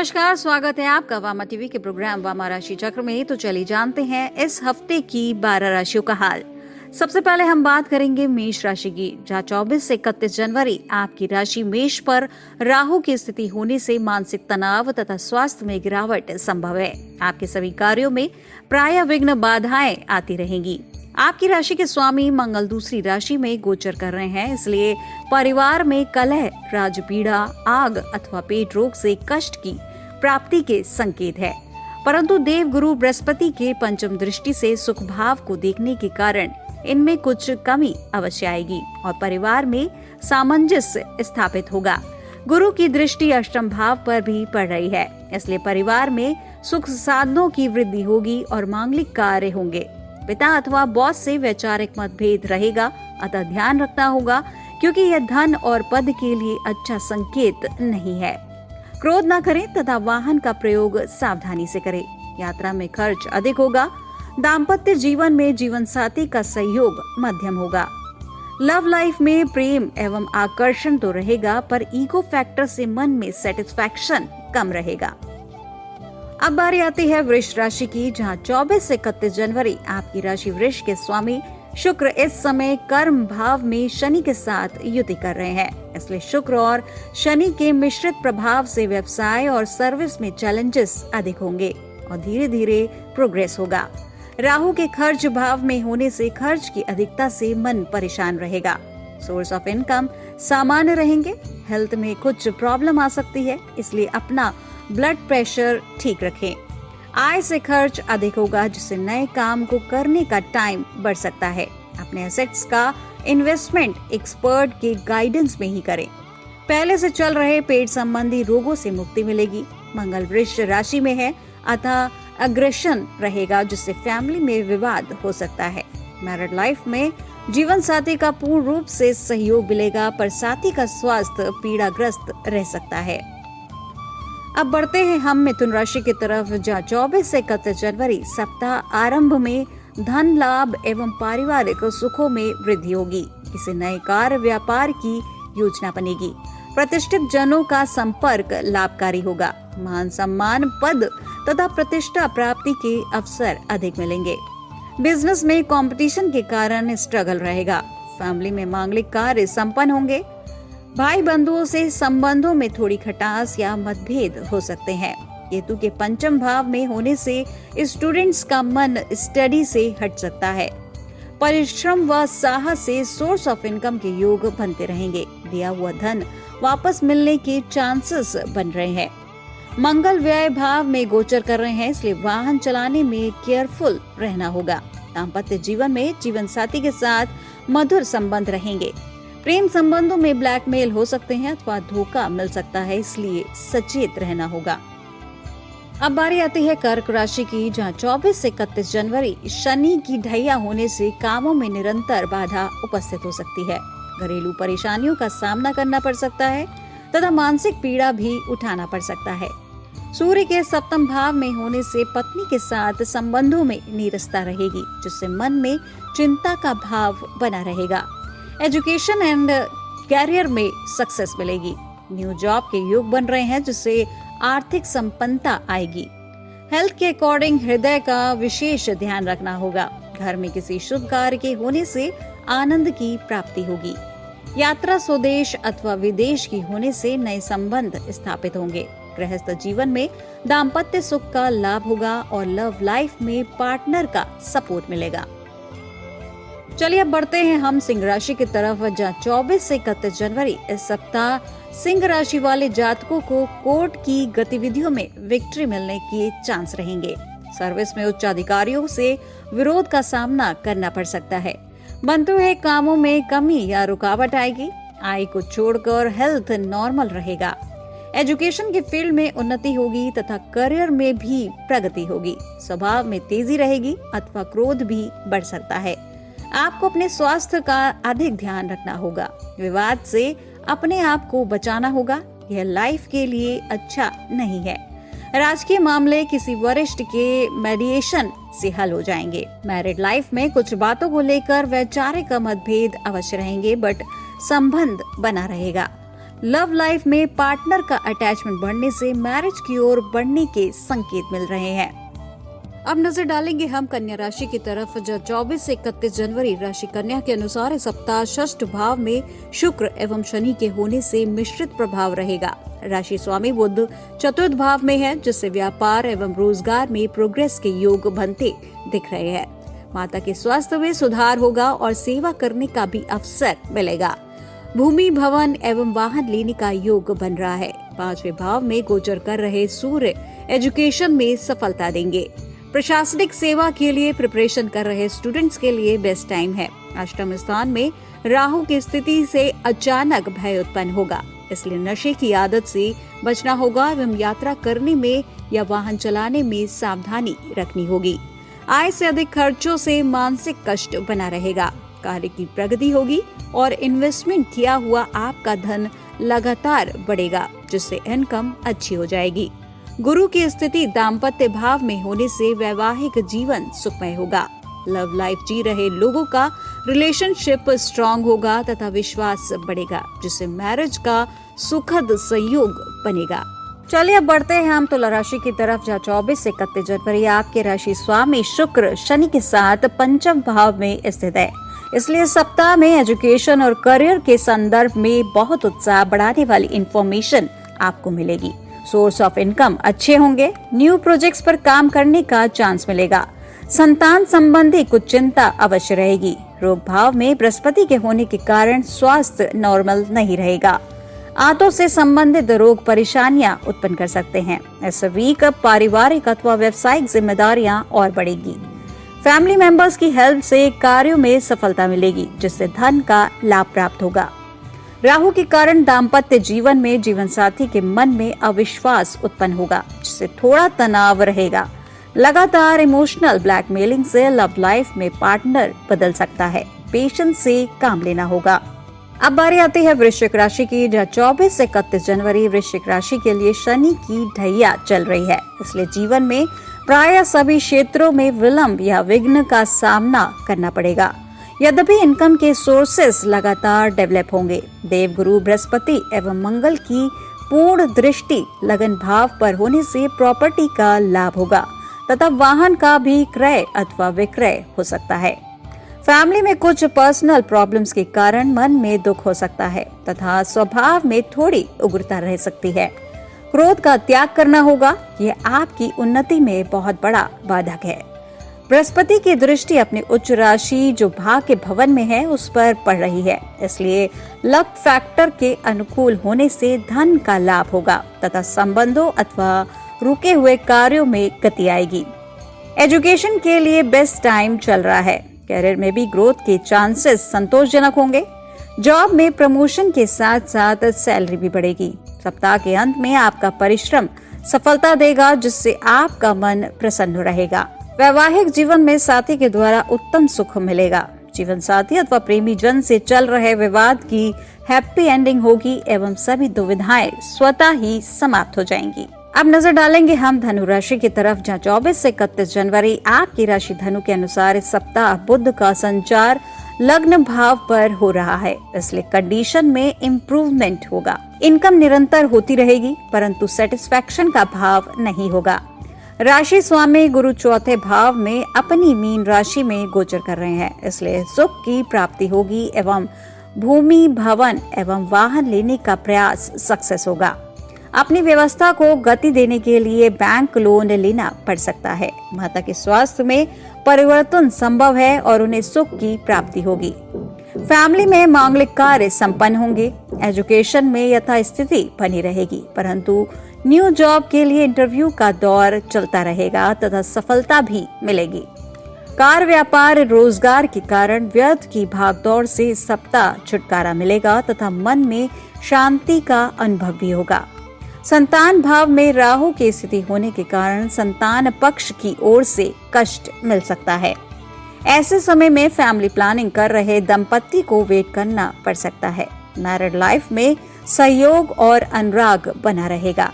नमस्कार, स्वागत है आपका वामा टीवी के प्रोग्राम वामा राशि चक्र में। तो चलिए जानते हैं इस हफ्ते की 12 राशियों का हाल। सबसे पहले हम बात करेंगे मेष राशि की, जहां 24 से 31 जनवरी आपकी राशि मेष पर राहु की स्थिति होने से मानसिक तनाव तथा स्वास्थ्य में गिरावट संभव है। आपके सभी कार्यों में प्राय विघ्न बाधाएं आती रहेंगी। आपकी राशि के स्वामी मंगल दूसरी राशि में गोचर कर रहे हैं, इसलिए परिवार में कलह, राजपीड़ा, आग अथवा पेट रोग से कष्ट की प्राप्ति के संकेत है। परंतु देव गुरु बृहस्पति के पंचम दृष्टि से सुख भाव को देखने के कारण इनमें कुछ कमी अवश्य आएगी और परिवार में सामंजस्य स्थापित होगा। गुरु की दृष्टि अष्टम भाव पर भी पड़ रही है, इसलिए परिवार में सुख साधनों की वृद्धि होगी और मांगलिक कार्य होंगे। पिता अथवा बॉस से वैचारिक मतभेद रहेगा, अतः ध्यान रखना होगा क्योंकि यह धन और पद के लिए अच्छा संकेत नहीं है। क्रोध न करें तथा वाहन का प्रयोग सावधानी से करें। यात्रा में खर्च अधिक होगा। दाम्पत्य जीवन में जीवन साथी का सहयोग मध्यम होगा। लव लाइफ में प्रेम एवं आकर्षण तो रहेगा, पर ईगो फैक्टर से मन में सेटिस्फैक्शन कम रहेगा। अब बारी आती है वृष राशि की, जहां 24 से 31 जनवरी आपकी राशि वृष के स्वामी शुक्र इस समय कर्म भाव में शनि के साथ युति कर रहे हैं। इसलिए शुक्र और शनि के मिश्रित प्रभाव से व्यवसाय और सर्विस में चैलेंजेस अधिक होंगे और धीरे धीरे प्रोग्रेस होगा। राहु के खर्च भाव में होने से खर्च की अधिकता से मन परेशान रहेगा। सोर्स ऑफ इनकम सामान्य रहेंगे। हेल्थ में कुछ प्रॉब्लम आ सकती है, इसलिए अपना ब्लड प्रेशर ठीक रखें। आय से खर्च अधिक होगा, जिससे नए काम को करने का टाइम बढ़ सकता है। अपने एसेट्स का इन्वेस्टमेंट एक्सपर्ट के गाइडेंस में ही करें। पहले से चल रहे पेट संबंधी रोगों से मुक्ति मिलेगी। मंगल वृष राशि में है, अतः अग्रेशन रहेगा, जिससे फैमिली में विवाद हो सकता है। मैरिड लाइफ में जीवन साथी का पूर्ण रूप से सहयोग मिलेगा, पर साथी का स्वास्थ्य पीड़ाग्रस्त रह सकता है। अब बढ़ते हैं हम मिथुन राशि की तरफ, जहाँ 24 से 31 जनवरी सप्ताह आरंभ में धन लाभ एवं पारिवारिक सुखों में वृद्धि होगी। किसी नए कार्य व्यापार की योजना बनेगी। प्रतिष्ठित जनों का संपर्क लाभकारी होगा। मान सम्मान, पद तथा प्रतिष्ठा प्राप्ति के अवसर अधिक मिलेंगे। बिजनेस में कंपटीशन के कारण स्ट्रगल रहेगा। फैमिली में मांगलिक कार्य संपन्न होंगे। भाई बंधुओं से संबंधों में थोड़ी खटास या मतभेद हो सकते हैं। केतु के पंचम भाव में होने से स्टूडेंट्स का मन स्टडी से हट सकता है। परिश्रम व साहस से सोर्स ऑफ इनकम के योग बनते रहेंगे। दिया हुआ धन वापस मिलने के चांसेस बन रहे हैं। मंगल व्यय भाव में गोचर कर रहे हैं, इसलिए वाहन चलाने में केयरफुल रहना होगा। दाम्पत्य जीवन में जीवन साथी के साथ मधुर संबंध रहेंगे। प्रेम संबंधों में ब्लैकमेल हो सकते हैं अथवा धोखा मिल सकता है, इसलिए सचेत रहना होगा। अब बारी आती है कर्क राशि की, जहां 24 से 31 जनवरी शनि की ढैया होने से कामों में निरंतर बाधा उपस्थित हो सकती है। घरेलू परेशानियों का सामना करना पड़ सकता है तथा मानसिक पीड़ा भी उठाना पड़ सकता है। सूर्य के सप्तम भाव में होने से पत्नी के साथ संबंधों में नीरसता रहेगी, जिससे मन में चिंता का भाव बना रहेगा। एजुकेशन एंड कैरियर में सक्सेस मिलेगी। न्यू जॉब के योग बन रहे हैं, जिससे आर्थिक संपन्नता आएगी। हेल्थ के अकॉर्डिंग हृदय का विशेष ध्यान रखना होगा। घर में किसी शुभ कार्य के होने से आनंद की प्राप्ति होगी। यात्रा स्वदेश अथवा विदेश की होने से नए संबंध स्थापित होंगे। गृहस्थ जीवन में दाम्पत्य सुख का लाभ होगा और लव लाइफ में पार्टनर का सपोर्ट मिलेगा। चलिए अब बढ़ते हैं हम सिंह राशि की तरफ, जहाँ 24 से 31 जनवरी इस सप्ताह सिंह राशि वाले जातकों को कोर्ट की गतिविधियों में विक्ट्री मिलने के चांस रहेंगे। सर्विस में उच्च अधिकारियों से विरोध का सामना करना पड़ सकता है। बनते हुए कामों में कमी या रुकावट आएगी। आय को छोड़कर हेल्थ नॉर्मल रहेगा। एजुकेशन के फील्ड में उन्नति होगी तथा करियर में भी प्रगति होगी। स्वभाव में तेजी रहेगी अथवा क्रोध भी बढ़ सकता है। आपको अपने स्वास्थ्य का अधिक ध्यान रखना होगा। विवाद से अपने आप को बचाना होगा। यह लाइफ के लिए अच्छा नहीं है। राजकीय मामले किसी वरिष्ठ के मेडिएशन से हल हो जाएंगे। मैरिड लाइफ में कुछ बातों को लेकर वैचारिक मतभेद अवश्य रहेंगे, बट संबंध बना रहेगा। लव लाइफ में पार्टनर का अटैचमेंट बढ़ने से मैरिज की ओर बढ़ने के संकेत मिल रहे हैं। अब नजर डालेंगे हम कन्या राशि की तरफ, जो 24 से 31 जनवरी राशि कन्या के अनुसार इस सप्ताह षष्ठ भाव में शुक्र एवं शनि के होने से मिश्रित प्रभाव रहेगा। राशि स्वामी बुध चतुर्थ भाव में है, जिससे व्यापार एवं रोजगार में प्रोग्रेस के योग बनते दिख रहे हैं। माता के स्वास्थ्य में सुधार होगा और सेवा करने का भी अवसर मिलेगा। भूमि, भवन एवं वाहन लेने का योग बन रहा है। 5वें भाव में गोचर कर रहे सूर्य एजुकेशन में सफलता देंगे। प्रशासनिक सेवा के लिए प्रिपरेशन कर रहे स्टूडेंट्स के लिए बेस्ट टाइम है। अष्टम स्थान में राहु की स्थिति से अचानक भय उत्पन्न होगा, इसलिए नशे की आदत से बचना होगा एवं यात्रा करने में या वाहन चलाने में सावधानी रखनी होगी। आय से अधिक खर्चों से मानसिक कष्ट बना रहेगा। कार्य की प्रगति होगी और इन्वेस्टमेंट किया हुआ आपका धन लगातार बढ़ेगा, जिससे इनकम अच्छी हो जाएगी। गुरु की स्थिति दाम्पत्य भाव में होने से वैवाहिक जीवन सुखमय होगा। लव लाइफ जी रहे लोगों का रिलेशनशिप स्ट्रांग होगा तथा विश्वास बढ़ेगा, जिससे मैरिज का सुखद संयोग बनेगा। चलिए अब बढ़ते हैं हम तुला राशि की तरफ, जहाँ 24 से 31 जनवरी आपके राशि स्वामी शुक्र शनि के साथ पंचम भाव में स्थित है। इसलिए सप्ताह में एजुकेशन और करियर के संदर्भ में बहुत उत्साह बढ़ाने वाली इंफॉर्मेशन आपको मिलेगी। सोर्स ऑफ इनकम अच्छे होंगे। न्यू प्रोजेक्ट्स पर काम करने का चांस मिलेगा। संतान संबंधी कुछ चिंता अवश्य रहेगी। रोग भाव में बृहस्पति के होने के कारण स्वास्थ्य नॉर्मल नहीं रहेगा। आंतों से संबंधित रोग परेशानियां उत्पन्न कर सकते हैं। इस वीक पारिवारिक अथवा व्यावसायिक जिम्मेदारियां और बढ़ेगी। फैमिली मेंबर्स की हेल्प से कार्यों में सफलता मिलेगी, जिससे धन का लाभ प्राप्त होगा। राहु के कारण दाम्पत्य जीवन में जीवन साथी के मन में अविश्वास उत्पन्न होगा, जिससे थोड़ा तनाव रहेगा। लगातार इमोशनल ब्लैकमेलिंग से लव लाइफ में पार्टनर बदल सकता है। पेशेंस से काम लेना होगा। अब बारी आती है वृश्चिक राशि की, जहाँ 24 से 31 जनवरी वृश्चिक राशि के लिए शनि की ढैया चल रही है। इसलिए जीवन में प्राय सभी क्षेत्रों में विलंब या विघ्न का सामना करना पड़ेगा। यद्यपि इनकम के सोर्सेस लगातार डेवलप होंगे। देवगुरु बृहस्पति एवं मंगल की पूर्ण दृष्टि लगन भाव पर होने से प्रॉपर्टी का लाभ होगा तथा वाहन का भी क्रय अथवा विक्रय हो सकता है। फैमिली में कुछ पर्सनल प्रॉब्लम्स के कारण मन में दुख हो सकता है तथा स्वभाव में थोड़ी उग्रता रह सकती है। क्रोध का त्याग करना होगा, यह आपकी उन्नति में बहुत बड़ा बाधक है। बृहस्पति की दृष्टि अपनी उच्च राशि जो भाग के भवन में है उस पर पड़ रही है, इसलिए लक फैक्टर के अनुकूल होने से धन का लाभ होगा तथा संबंधों अथवा रुके हुए कार्यों में गति आएगी। एजुकेशन के लिए बेस्ट टाइम चल रहा है। कैरियर में भी ग्रोथ के चांसेस संतोषजनक होंगे। जॉब में प्रमोशन के साथ साथ सैलरी भी बढ़ेगी। सप्ताह के अंत में आपका परिश्रम सफलता देगा, जिससे आपका मन प्रसन्न रहेगा। वैवाहिक जीवन में साथी के द्वारा उत्तम सुख मिलेगा। जीवन साथी अथवा प्रेमी जन से चल रहे विवाद की हैप्पी एंडिंग होगी एवं सभी दुविधाएं स्वतः ही समाप्त हो जाएंगी। अब नजर डालेंगे हम धनु राशि की तरफ, जहाँ 24 से 31 जनवरी आपकी राशि धनु के अनुसार इस सप्ताह बुध का संचार लग्न भाव पर हो रहा है। इसलिए कंडीशन में इम्प्रूवमेंट होगा। इनकम निरंतर होती रहेगी, परंतु सेटिस्फैक्शन का भाव नहीं होगा। राशि स्वामी गुरु चौथे भाव में अपनी मीन राशि में गोचर कर रहे हैं, इसलिए सुख की प्राप्ति होगी एवं भूमि, भवन एवं वाहन लेने का प्रयास सक्सेस होगा। अपनी व्यवस्था को गति देने के लिए बैंक लोन लेना पड़ सकता है। माता के स्वास्थ्य में परिवर्तन संभव है और उन्हें सुख की प्राप्ति होगी। फैमिली में मांगलिक कार्य संपन्न होंगे। एजुकेशन में यथास्थिति बनी रहेगी, परंतु न्यू जॉब के लिए इंटरव्यू का दौर चलता रहेगा तथा सफलता भी मिलेगी। कार, व्यापार, रोजगार के कारण व्यर्थ की भागदौड़ से सप्ताह छुटकारा मिलेगा तथा मन में शांति का अनुभव भी होगा। संतान भाव में राहु की स्थिति होने के कारण संतान पक्ष की ओर से कष्ट मिल सकता है। ऐसे समय में फैमिली प्लानिंग कर रहे दंपति को वेट करना पड़ सकता है। मैरिड लाइफ में सहयोग और अनुराग बना रहेगा।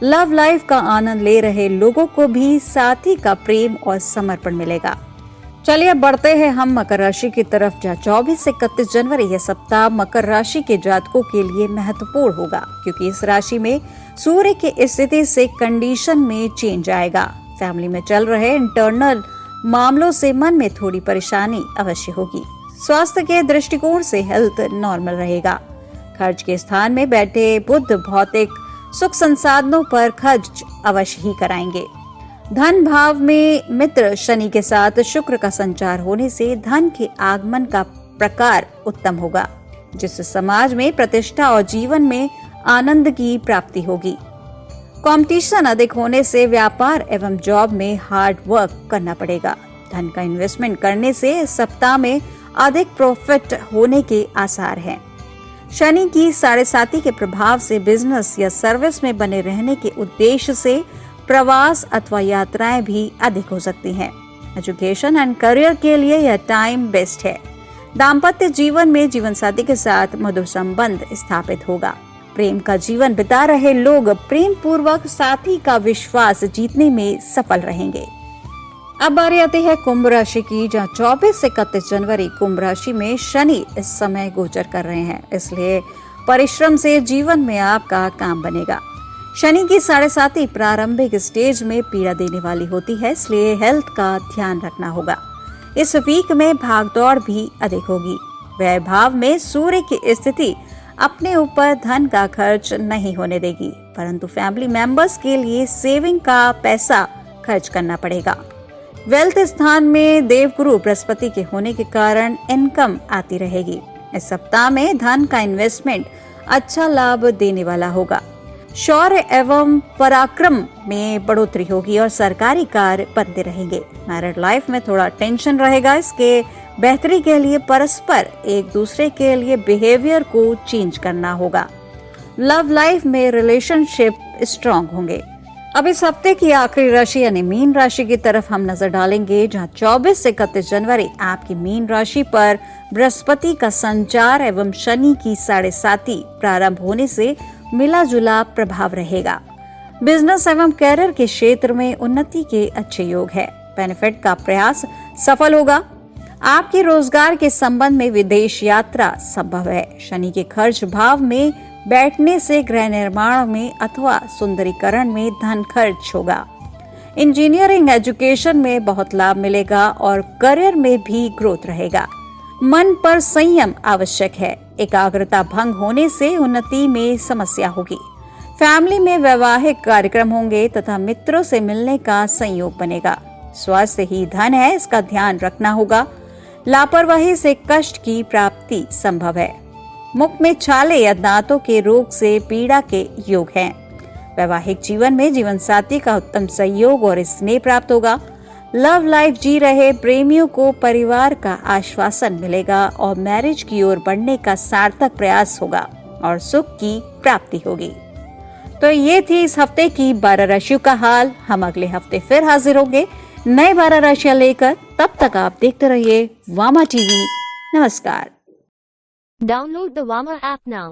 लव लाइफ का आनंद ले रहे लोगों को भी साथी का प्रेम और समर्पण मिलेगा। चलिए अब बढ़ते हैं हम मकर राशि की तरफ, जहाँ 24 से 31 जनवरी यह सप्ताह मकर राशि के जातकों के लिए महत्वपूर्ण होगा, क्योंकि इस राशि में सूर्य की स्थिति से कंडीशन में चेंज आएगा। फैमिली में चल रहे इंटरनल मामलों से मन में थोड़ी परेशानी अवश्य होगी। स्वास्थ्य के दृष्टिकोण से हेल्थ नॉर्मल रहेगा। खर्च के स्थान में बैठे बुध भौतिक सुख संसाधनों पर खर्च अवश्य ही कराएंगे। धन भाव में मित्र शनि के साथ शुक्र का संचार होने से धन के आगमन का प्रकार उत्तम होगा, जिससे समाज में प्रतिष्ठा और जीवन में आनंद की प्राप्ति होगी। कंपटीशन अधिक होने से व्यापार एवं जॉब में हार्ड वर्क करना पड़ेगा। धन का इन्वेस्टमेंट करने से इस सप्ताह में अधिक प्रॉफिट होने के आसार हैं। शनि की 7.5 के प्रभाव से बिजनेस या सर्विस में बने रहने के उद्देश्य से प्रवास अथवा यात्राएं भी अधिक हो सकती हैं। एजुकेशन एंड करियर के लिए यह टाइम बेस्ट है। दाम्पत्य जीवन में जीवन साथी के साथ मधुर संबंध स्थापित होगा। प्रेम का जीवन बिता रहे लोग प्रेम पूर्वक साथी का विश्वास जीतने में सफल रहेंगे। अब बारी आती है कुंभ राशि की, जहाँ 24 से 31 जनवरी कुंभ राशि में शनि इस समय गोचर कर रहे हैं, इसलिए परिश्रम से जीवन में आपका काम बनेगा। शनि की 7.5 प्रारंभिक स्टेज में पीड़ा देने वाली होती है, इसलिए हेल्थ का ध्यान रखना होगा। इस वीक में भागदौड़ भी अधिक होगी। व्यय भाव में सूर्य की स्थिति अपने ऊपर धन का खर्च नहीं होने देगी, परंतु फैमिली मेंबर्स के लिए सेविंग का पैसा खर्च करना पड़ेगा। वेल्थ स्थान में देवगुरु बृहस्पति के होने के कारण इनकम आती रहेगी। इस सप्ताह में धन का इन्वेस्टमेंट अच्छा लाभ देने वाला होगा। शौर्य एवं पराक्रम में बढ़ोतरी होगी और सरकारी कार्य बनते रहेंगे। मैरिड लाइफ में थोड़ा टेंशन रहेगा, इसके बेहतरी के लिए परस्पर एक दूसरे के लिए बिहेवियर को चेंज करना होगा। लव लाइफ में रिलेशनशिप स्ट्रांग होंगे। अब इस हफ्ते की आखिरी राशि यानी मीन राशि की तरफ हम नजर डालेंगे, जहां 24 से 31 जनवरी आपकी मीन राशि पर बृहस्पति का संचार एवं शनि की 7.5 प्रारंभ होने से मिला जुला प्रभाव रहेगा। बिजनेस एवं कैरियर के क्षेत्र में उन्नति के अच्छे योग है। बेनिफिट का प्रयास सफल होगा। आपके रोजगार के संबंध में विदेश यात्रा संभव है। शनि के खर्च भाव में बैठने से गृह निर्माण में अथवा सुंदरीकरण में धन खर्च होगा। इंजीनियरिंग एजुकेशन में बहुत लाभ मिलेगा और करियर में भी ग्रोथ रहेगा। मन पर संयम आवश्यक है। एकाग्रता भंग होने से उन्नति में समस्या होगी। फैमिली में वैवाहिक कार्यक्रम होंगे तथा मित्रों से मिलने का संयोग बनेगा। स्वास्थ्य ही धन है, इसका ध्यान रखना होगा। लापरवाही से कष्ट की प्राप्ति संभव है। मुख में छाले या दांतों के रोग से पीड़ा के योग हैं। वैवाहिक जीवन में जीवन साथी का उत्तम सहयोग और स्नेह प्राप्त होगा। लव लाइफ जी रहे प्रेमियों को परिवार का आश्वासन मिलेगा और मैरिज की ओर बढ़ने का सार्थक प्रयास होगा और सुख की प्राप्ति होगी। तो ये थी इस हफ्ते की 12 राशियों का हाल। हम अगले हफ्ते फिर हाजिर होंगे नए 12 राशियां लेकर। तब तक आप देखते रहिए वामा टीवी। नमस्कार। Download the Wama app now.